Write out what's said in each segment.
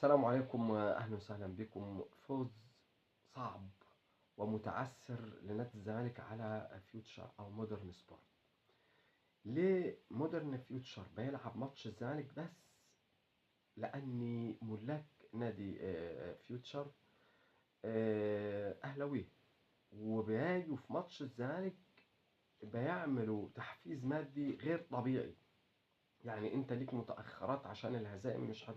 السلام عليكم وأهلا وسهلا بكم. فوز صعب ومتعثر لنادي الزمالك على فيوتشر أو مودرن سبورت. ليه مودرن فيوتشر بيلعب ماتش الزمالك بس؟ لأن ملاك نادي فيوتشر أهلاوية، وبيجوا في ماتش الزمالك بيعملوا تحفيز مادي غير طبيعي. يعني انت ليك متأخرات عشان الهزائم، مش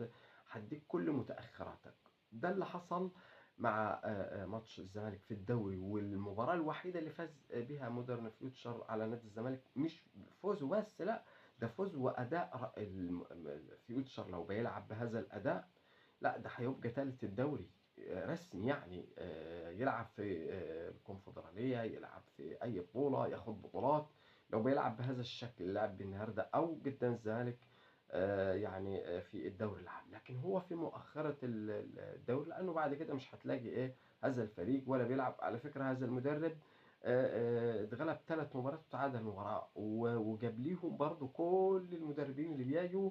هديك كل متأخراتك. ده اللي حصل مع ماتش الزمالك في الدوري، والمباراة الوحيدة اللي فاز بها مودرن فيوتشر على نادي الزمالك. مش فوز بس، لا، ده فوز وأداء فيوتشر لو بيلعب بهذا الأداء، لا ده هيبقى تالت الدوري رسمي. يعني يلعب في الكونفدرالية، يلعب في أي بطولة، ياخد بطولات. لو بيلعب بهذا الشكل اللي لعب النهارده أو قدام الزمالك يعني في الدوري العام. لكن هو في مؤخرة الدوري، لأنه بعد كده مش هتلاقي هذا الفريق ولا بيلعب. على فكرة هذا المدرب اتغلب 3 مباريات وتعادل مباراة، وجاب ليهم برضو كل المدربين اللي بيجوا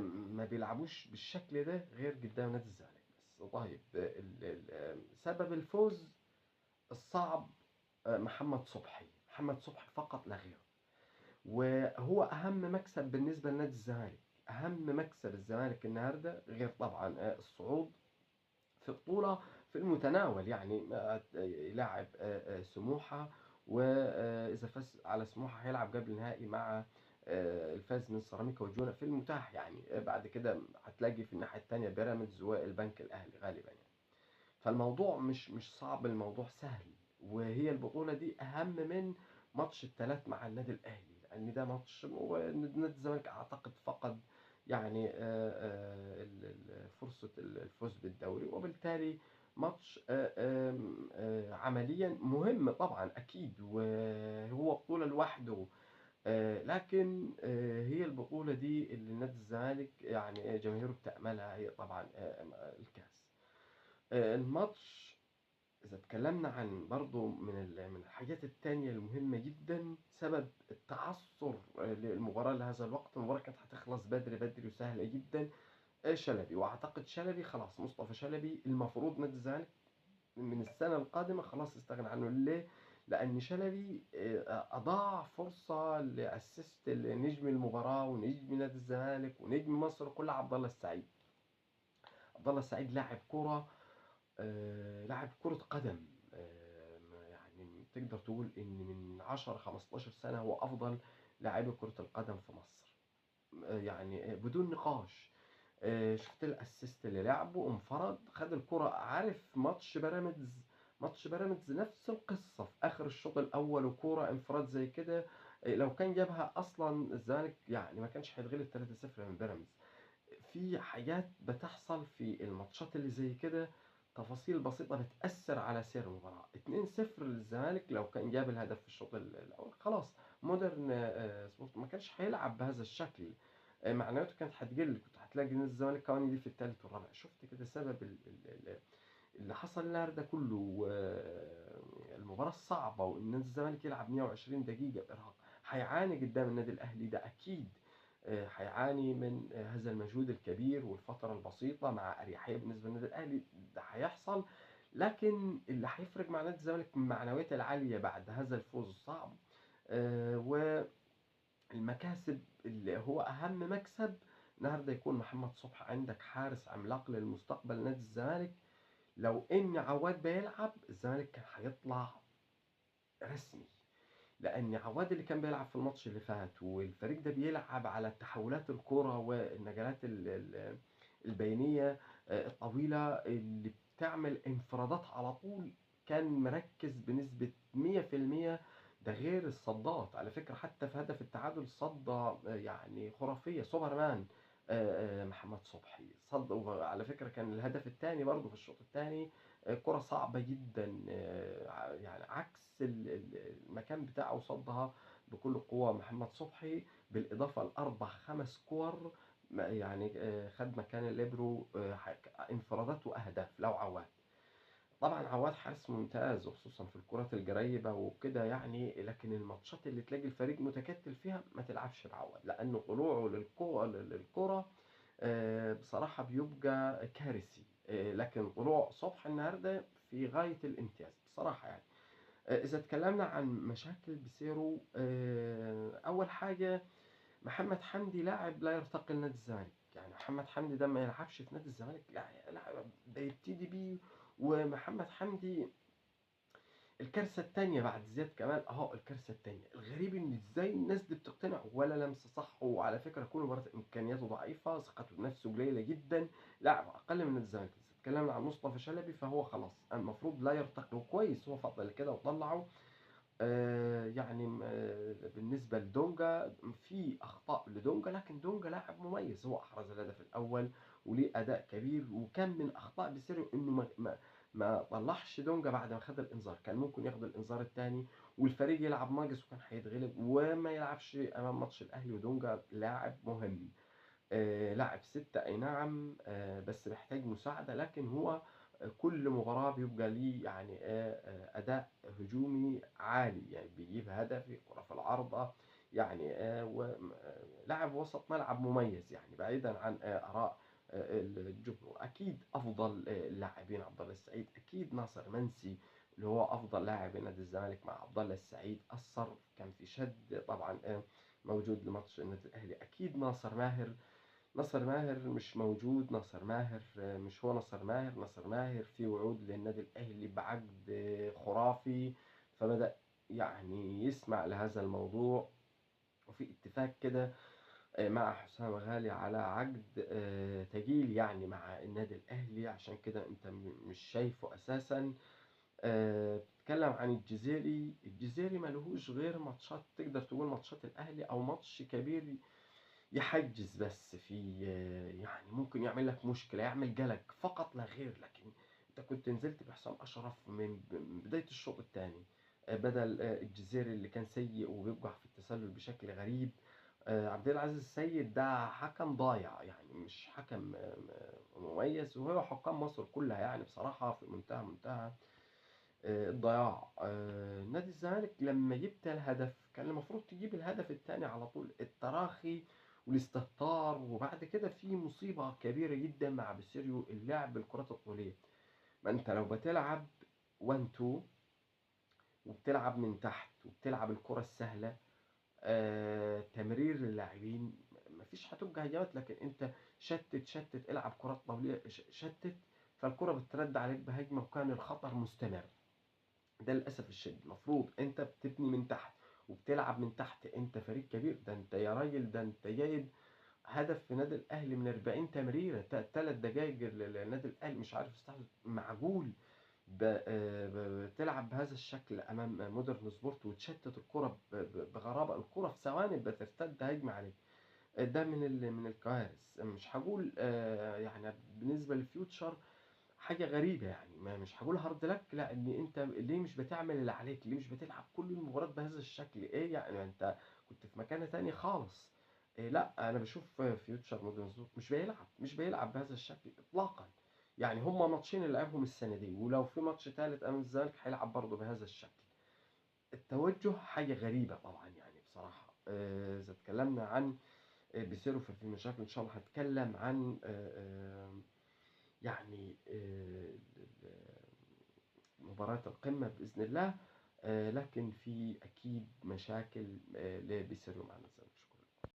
ما بيلعبوش بالشكل ده غير قدام نادي الزمالك بس. طيب سبب الفوز الصعب محمد صبحي فقط لا غير. وهو أهم مكسب بالنسبة لنادي الزمالك. أهم مكسب الزمالك النهاردة غير طبعا الصعود في بطولة في المتناول. يعني يلعب سموحة، وإذا فاز على سموحة هيلعب قبل النهائي مع الفاز من سيراميكا وجونة في المتاح. يعني بعد كده هتلاقي في الناحية التانية بيراميدز والبنك الأهلي غالبا يعني. فالموضوع مش صعب، الموضوع سهل. وهي البطولة دي أهم من ماتش التلات مع النادي الأهلي، لأن ده ماتش ونادي الزمالك أعتقد فقد يعني فرصة الفوز بالدوري، وبالتالي ماتش عمليا مهم طبعا أكيد، وهو بطولة لوحده. لكن هي البطولة دي اللي نادي الزمالك يعني جماهيره بتأملها، هي طبعا الكاس. الماتش، إذا اتكلمنا عن برضو من الحاجات التانية المهمة جدا، سبب التعثر للمباراة لهذا الوقت. المباراة كانت هتخلص بدري بدري وسهلة جدا. شلبي، وأعتقد شلبي خلاص، مصطفى شلبي المفروض نادي الزمالك من السنة القادمة خلاص استغنى عنه. ليه؟ لأن شلبي أضاع فرصة لأسيست نجم المباراة ونجم نادي الزمالك ونجم مصر كلها، عبد الله السعيد. عبد الله السعيد لاعب كرة، لاعب كرة قدم. يعني تقدر تقول إن من 10 15 سنة هو أفضل لاعبي كرة القدم في مصر. يعني بدون نقاش. شفت الاسيست اللي لعبه، انفرد خد الكرة. عارف ماتش بيراميدز نفس القصة في آخر الشوط الأول، وكرة انفراد زي كده لو كان جابها أصلا الزمالك يعني ما كانش هيتغلب 3-0 من بيراميدز. في حاجات بتحصل في الماتشات اللي زي كده، تفاصيل بسيطة بتأثر على سير المباراة. 2-0 للزمالك لو كان جاب الهدف في الشوط الأول خلاص مودرن سبورت ما كانش هيلعب بهذا الشكل. معنوياته كانت هتقل، كنت هتلاقي ان الزمالك كمان دي في الثالث والرابع. شفت كده سبب اللي حصل النهارده كله. المباراة الصعبة، وان الزمالك يلعب 120 دقيقة بإرهاق، هيعاني قدام النادي الأهلي ده أكيد. هيعاني من هذا المجهود الكبير والفترة البسيطة مع أريحية بالنسبة للنادي الأهلي، ده هيحصل. لكن اللي هيفرق مع نادي الزمالك من معنوياته العالية بعد هذا الفوز الصعب. والمكاسب اللي هو أهم مكسب النهارده يكون محمد صبحي. عندك حارس عملاق للمستقبل نادي الزمالك. لو إن عواد بيلعب الزمالك كان هيطلع رسمي، لأن عواد اللي كان بيلعب في الماتش اللي فات، والفريق ده بيلعب على تحولات الكرة والنقلات البينية الطويلة اللي بتعمل انفرادات على طول. كان مركز بنسبة 100%. ده غير الصدات، على فكرة حتى في هدف التعادل صدى يعني خرافية، سوبرمان. محمد صبحي صد. وعلى فكرة كان الهدف الثاني برضه في الشوط الثاني كرة صعبة جدا، يعني عكس المكان بتاعه صدها بكل قوة محمد صبحي. بالإضافة لأربع خمس كور يعني خد مكان الليبرو انفرادات وأهداف لو عواد. طبعا عواد حارس ممتاز، وخصوصا في الكرات الجريبة وكده يعني. لكن الماتشات اللي تلاقي الفريق متكتل فيها ما تلعبش بعواد، لأنه طلوعه للكرة بصراحة بيبقى كارثي. لكن طلوع صبح النهارده في غاية الامتياز بصراحة يعني. إذا اتكلمنا عن مشاكل بيسيرو، أول حاجة محمد حمدي لاعب لا يرتقي لنادي الزمالك. يعني محمد حمدي ده ما يلعبش في نادي الزمالك، لا ده يبتدي بيه. ومحمد حمدي الكارثة التانية بعد زياد كمال اهو. الكارثة التانية الغريب ان ازاي الناس دي بتقتنع ولا لمسة صح. وعلى فكرة كل مرة امكانياته ضعيفة، ثقته بنفسه قليلة جدا، لاعب اقل من الزمالك. إذا اتكلمنا عن مصطفى شلبي فهو خلاص المفروض لا يرتقي، وكويس هو فضل كده وطلعه. يعني بالنسبة لدونجا في أخطاء لدونجا، لكن دونجا لاعب مميز، هو أحرز الهدف الأول وليه أداء كبير. وكان من أخطاء بيسيرو إنه ما طلعش دونجا بعد ما خد الإنذار. كان ممكن ياخد الإنذار الثاني والفريق يلعب ناقص وكان هيتغلب وما يلعبش أمام ماتش الأهلي. ودونجا لاعب مهم، لاعب ستة أي نعم، بس محتاج مساعدة. لكن هو كل مباراة بيبقى ليه يعني أداء هجومي عالي، يعني بيجيب هدف، كرة في العارضة. يعني لاعب وسط ملعب مميز، يعني بعيدا عن آراء الجمهور. أكيد أفضل اللاعبين عبد الله السعيد، أكيد ناصر منسي اللي هو أفضل لاعب نادي الزمالك مع عبد الله السعيد. أثر كان في شد طبعا موجود لماتش النادي الأهلي. أكيد ناصر ماهر، ناصر ماهر مش موجود. ناصر ماهر مش هو ناصر ماهر. ناصر ماهر في وعود للنادي الأهلي بعقد خرافي، فبدأ يعني يسمع لهذا الموضوع. وفي اتفاق كده مع حسام غالي على عقد تجيل يعني مع النادي الأهلي. عشان كده انت مش شايفه أساسا. بتتكلم عن الجزيري. الجزيري ملهوش غير ماتشات، تقدر تقول ماتشات الأهلي أو ماتش كبير يحجز بس في، يعني ممكن يعمل لك مشكلة، يعمل قلق فقط لا غير. لكن انت كنت نزلت بحسام اشرف من بداية الشوط الثاني بدل الجزيري اللي كان سيء وبيوقع في التسلل بشكل غريب. عبد العزيز السيد ده حكم ضايع، يعني مش حكم مميز. وهو حكام مصر كلها يعني بصراحة في منتهى الضياع. نادي الزمالك لما جبت الهدف كان المفروض تجيب الهدف الثاني على طول. التراخي والاستهتار، وبعد كده في مصيبة كبيرة جدا مع بيسيريو، اللعب بالكرات الطولية. ما انت لو بتلعب 1 2 وبتلعب من تحت وبتلعب الكرة السهلة، تمرير للاعبين، مفيش هتبقى هجمات. لكن انت شتت العب كرات طولية، شتت، فالكرة بترد عليك بهجمة وكان الخطر مستمر. ده للأسف الشديد. المفروض أنت بتبني من تحت وبتلعب من تحت. أنت فريق كبير، ده أنت يا راجل، ده أنت جايب هدف في نادي الأهلي من 40 تمريرة، 3 دقايق للنادي الأهلي مش عارف يستحوذ. معقول بتلعب بهذا الشكل أمام مودرن سبورت وتشتت الكرة بغرابة؟ الكرة في ثواني بترتد هجمة عليك. ده من الكوارث. مش هقول يعني بالنسبة للفيوتشر حاجة غريبة، يعني ما مش هقول هارد لك، لا، ان انت ليه مش بتعمل اللي عليك؟ ليه مش بتلعب كل المباريات بهذا الشكل؟ ايه يعني انت كنت في مكان تاني خالص. إيه؟ لا، انا بشوف فيوتشر مودرن مش بيلعب بهذا الشكل اطلاقا. يعني هما ماتشين اللي لعبهم السنة دي، ولو في ماتش تالت امام الزمالك هيلعب برضه بهذا الشكل. التوجه حاجة غريبة طبعا يعني بصراحة. اذا اتكلمنا عن بيصيروا في مشاكل، ان شاء الله هتكلم عن يعني مباراة القمة بإذن الله. لكن في أكيد مشاكل لا بيصيروا معنا.